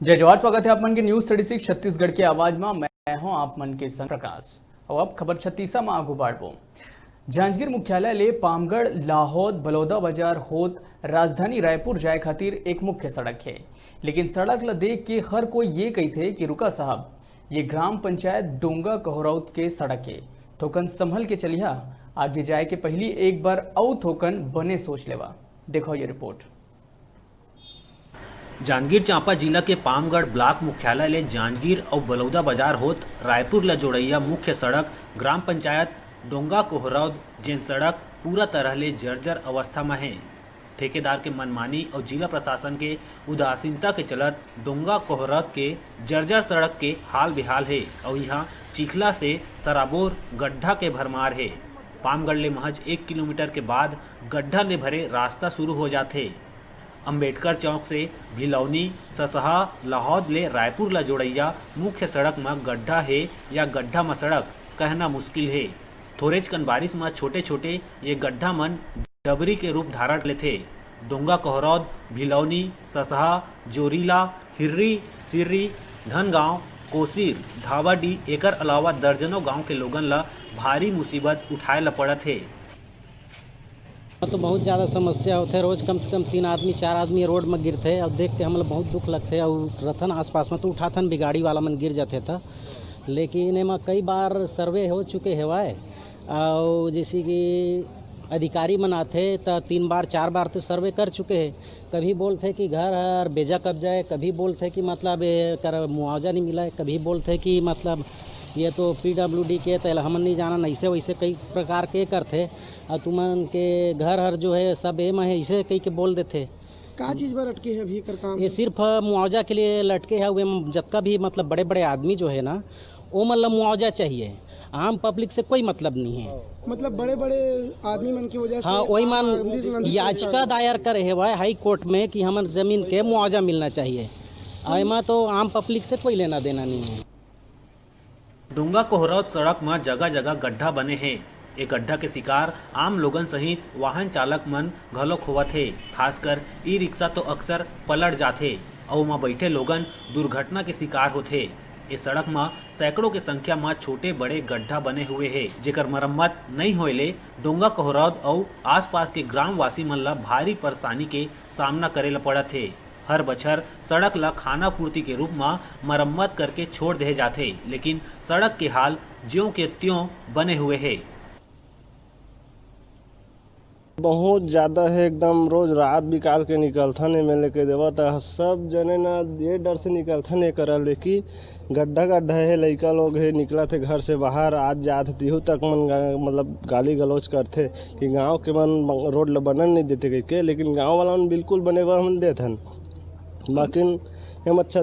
जय जवाहर, स्वागत है आप मन के न्यूज 36 छत्तीसगढ़ की आवाज में। मैं हूं आप मन के संग प्रकाश। और अब खबर 36 में आगू बाढ़बो। जांजगीर मुख्यालय ले पामगढ़, लाहौद, बलौदा बाजार होत राजधानी रायपुर जाए खातिर एक मुख्य सड़क है, लेकिन सड़क ल देख के हर कोई ये कही थे कि रुका साहब, ये ग्राम पंचायत डोंगा कोहरौत के सड़क है, थोकन संभल के चलिया, आगे जाए के पहली एक बार औ थोकन बने सोच लेवा। देखो ये रिपोर्ट। जांजगीर चांपा जिला के पामगढ़ ब्लॉक मुख्यालय ले जांजगीर और बलौदा बाजार होत रायपुर ला जोड़ैया मुख्य सड़क ग्राम पंचायत डोंगा कोहरौद जेन सड़क पूरा तरह ले जर्जर अवस्था में है। ठेकेदार के मनमानी और जिला प्रशासन के उदासीनता के चलत डोंगा कोहरौद के जर्जर सड़क के हाल बेहाल है और यहाँ चिखला से सराबोर गड्ढा के भरमार है। पामगढ़ ले महज 1 किलोमीटर के बाद गड्ढा ले भरे रास्ता शुरू हो जाते। अंबेडकर चौक से भिलौनी, ससहा, लाहौद ले रायपुर ला जोड़ैया मुख्य सड़क में गड्ढा है या गड्ढा में सड़क कहना मुश्किल है। थोरेज कन बारिश में छोटे छोटे ये गड्ढा मन डबरी के रूप धारण लेथे। डोंगा कोहरौद, भिलौनी, ससहा, जोरीला, हिर्री, सिर्री, धनगांव, कोसीर, ढाबाडी एकर अलावा दर्जनों गांव के लोगन ला भारी मुसीबत उठाए ला पड़त है। तो बहुत ज़्यादा समस्या होते, रोज़ कम से कम 3 आदमी 4 आदमी रोड में गिरते और देख के हम लोग बहुत दुख लगते और रथन आसपास में तो उठाथन भी गाड़ी वाला मन गिर जाते था। लेकिन एमा कई बार सर्वे हो चुके हवाए और जैसे कि अधिकारी मन आते तो 3 बार 4 बार तो सर्वे कर चुके हैं। कभी बोलते कि घर हर बेजा कब्जा है, कभी बोलते कि मतलब कर मुआवजा नहीं मिला है, कभी बोलते कि मतलब ये तो PWD के तो हमन नहीं जाना, ऐसे वैसे कई प्रकार के करते और तुमन के घर हर जो है सब एम है ऐसे कई के बोल देते। का चीज़ पर लटके है अभी कर काम? ये सिर्फ मुआवजा के लिए लटके है। वे जत्का भी मतलब बड़े बड़े आदमी जो है ना वो मतलब मुआवजा चाहिए, आम पब्लिक से कोई मतलब नहीं है। मतलब बड़े बड़े आदमी मन की वजह से हाँ, वही मान याचिका दायर करे है वह हाई कोर्ट में कि हमारे ज़मीन के मुआवजा मिलना चाहिए। एमा तो आम पब्लिक से कोई लेना देना नहीं है। डोंगा कोहरौद सड़क में जगह जगह गड्ढा बने हैं। ये गड्ढा के शिकार आम लोगन सहित वाहन चालक मन घलोक होवत है। खासकर ई रिक्शा तो अक्सर पलट जाते और वहाँ बैठे लोगन दुर्घटना के शिकार होते। इस सड़क में सैकड़ों की संख्या में छोटे बड़े गड्ढा बने हुए हैं, जेकर मरम्मत नहीं होले डोंगा कोहरौद और आसपास के ग्रामवासी मन ला भारी परेशानी के सामना करे ला पड़त है। हर बछर सड़क ला खाना पूर्ति के रूप में मरम्मत करके छोड़ दे जाते, लेकिन सड़क के हाल ज्यों के त्यों बने हुए हैं। बहुत ज़्यादा है, एकदम रोज रात बिकाल के निकलथन में लेके देवा था सब जने ना ये डर से निकलथन ये करा ले कि गड्ढा गड्ढा है, लड़का लोग है निकला थे घर से बाहर आज जाते तिहू तक मन मतलब गाली गलौज करते कि गांव के मन रोड बनन नहीं देते कह के, लेकिन गांव वाला मन बिल्कुल बने हुआ हम देथन। बाकी हम अच्छा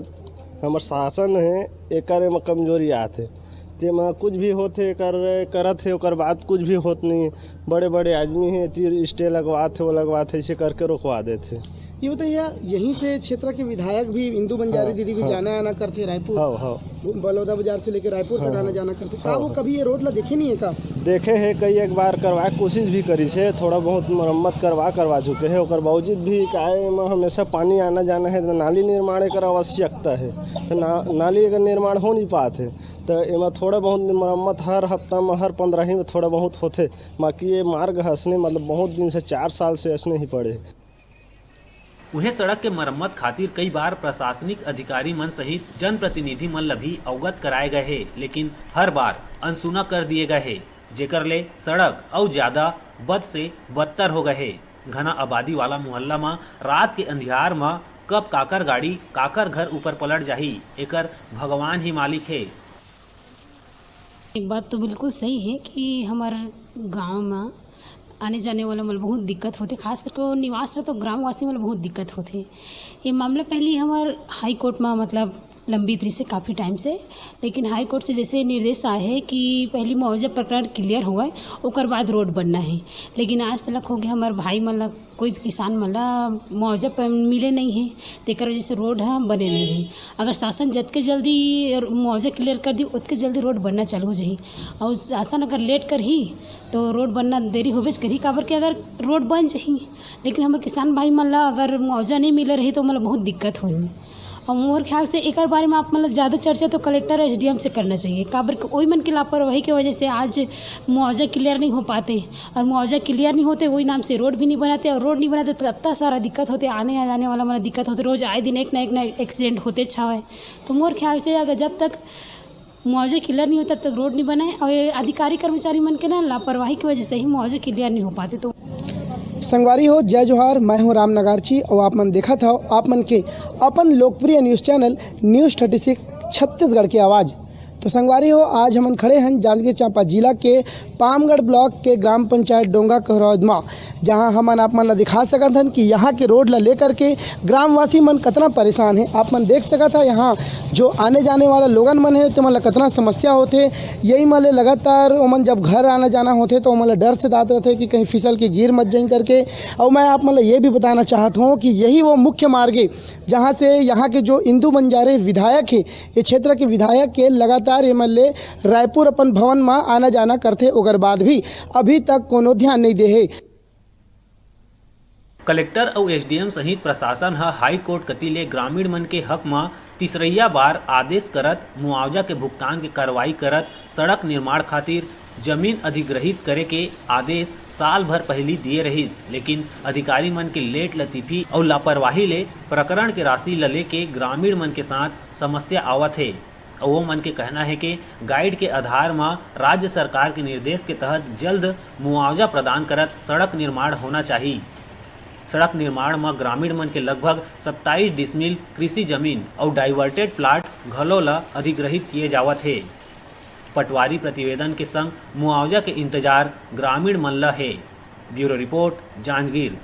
हमार शासन है एक कमजोरी आते जेमा कुछ भी होते करत है ओकर बाद कुछ भी होत नहीं। बड़े बड़े आदमी हैं तीर स्टे लगवाते वो लगवाते ऐसे करके रोकवा देते। ये बताइए यहीं से क्षेत्र के विधायक भी इंदू बंजारी दीदी भी जाना आना करते रायपुर, बलौदा बाजार से लेकर रायपुर तक आना जाना करते। का वो कभी ये रोड ला देखे नहीं है? का देखे है कई एक बार करवाए कोशिश भी करी से, थोड़ा बहुत मरम्मत करवा चुके हैं। ओकर बावजूद भी काहे में हमेशा पानी आना जाना है तो नाली निर्माण कर आवश्यकता है, तो नाली अगर निर्माण हो नहीं पाते तो एमा थोड़ा बहुत मरम्मत हर हफ्ता में हर 15 ही में थोड़ा बहुत होते। बाकी ये मार्ग हंसने मतलब बहुत दिन से 4 साल से हंसने ही पड़े। उन्हें सड़क के मरम्मत खातिर कई बार प्रशासनिक अधिकारी मन सहित जनप्रतिनिधि मन ला भी अवगत कराए गए हैं, लेकिन हर बार अनसुना कर दिए गए हैं, जेकर ले सड़क और ज्यादा बद से बदतर हो गए है। घना आबादी वाला मोहल्ला में रात के अंधियार में कब काकर गाड़ी काकर घर ऊपर पलट जाही एकर भगवान ही मालिक है। एक बात तो बिल्कुल सही है कि हमारे गांव में आने जाने वाला मतलब बहुत दिक्कत होती, खास करके निवास तो ग्रामवासी में बहुत दिक्कत होती। ये मामला पहले हमारे हाई कोर्ट में मतलब लंबी थी से काफ़ी टाइम से, लेकिन हाई कोर्ट से जैसे निर्देश आए हैं कि पहली मुआवजा प्रकरण क्लियर हुआ है उसके बाद रोड बनना है, लेकिन आज तक हो गया हमारे भाई मतलब कोई भी किसान मतलब मुआवजा मिले नहीं है, तो वजह से रोड है बने नहीं है। अगर शासन जितके जल्दी मुआवजा क्लियर कर दी उतके जल्दी रोड बनना चालू हो जाए, और शासन अगर लेट कर ही तो रोड बनना देरी होबेच करी। काबर के अगर रोड बन जाही लेकिन हमारे किसान भाई मतलब अगर मुआवजा नहीं मिले रही तो मतलब बहुत दिक्कत हुई। और मोर ख्याल से एक बारे में आप मतलब ज़्यादा चर्चा तो कलेक्टर और एसडीएम से करना चाहिए। काबर वही मन की लापरवाही की वजह से आज मुआवजा क्लियर नहीं हो पाते, और मुआवजा क्लियर नहीं होते वही नाम से रोड भी नहीं बनाते, और रोड नहीं बनाते तो इतना सारा दिक्कत होते, आने जाने वाला मतलब दिक्कत होते, रोज़ आए दिन एक ना एक्सीडेंट होते छावे। तो मोर ख्याल से अगर जब तक मुआवजा क्लियर नहीं होता तब तक रोड नहीं बनाए, और ये अधिकारी कर्मचारी मन के ना लापरवाही की वजह से ही मुआवजा क्लियर नहीं हो पाते। तो संगवारी हो, जय जोहार, मैं हूँ राम नगारची और आप मन देखा था आप मन के अपन लोकप्रिय न्यूज़ चैनल न्यूज़ 36 छत्तीसगढ़ की आवाज़। तो संगवारी हो, आज हम खड़े हैं जांजगीर चांपा जिला के पामगढ़ ब्लॉक के ग्राम पंचायत डोंगा कोहरौद में, जहां हमन आप मन ला दिखा सकत हन कि यहाँ के रोड ला लेकर के ग्रामवासी मन कितना परेशान है। आप मन देख सकत है यहाँ जो आने जाने वाला लोगन मन है तो मन ला कितना समस्या होते। यही मन लगातार ओमन जब घर आना जाना होते तो ओमन ला डर से दात रहते कि कहीं फिसल के गिर मत जाइन करके। और मैं आप मन ला ये भी बताना चाहता हूँ कि यही वो मुख्य मार्ग है जहाँ से यहाँ के जो इंदू बंजारे विधायक है, ये क्षेत्र के विधायक के लगातार एमएलए रायपुर अपन भवन में आना जाना करते, ओकर बाद भी अभी तक कोनो ध्यान नहीं दे है। कलेक्टर और एसडीएम सहित प्रशासन हाई कोर्ट कति ले ग्रामीण मन के हक में तीसरैया बार आदेश करत मुआवजा के भुगतान के कार्रवाई करत सड़क निर्माण खातिर जमीन अधिग्रहित करे के आदेश साल भर पहली दिए रहिस, लेकिन अधिकारी मन के लेट लतीफी और लापरवाही ले प्रकरण के राशि लले के ग्रामीण मन के साथ समस्या आवत है। और वो मन के कहना है कि गाइड के आधार में राज्य सरकार के निर्देश के तहत जल्द मुआवजा प्रदान करत सड़क निर्माण होना चाहिए। सड़क निर्माण में ग्रामीण मन के लगभग 27 डिसमिल कृषि जमीन और डाइवर्टेड प्लाट घलो ला अधिग्रहित किए जावत है। पटवारी प्रतिवेदन के संग मुआवजा के इंतजार ग्रामीण मन ला है। Bureau report, Janjgir.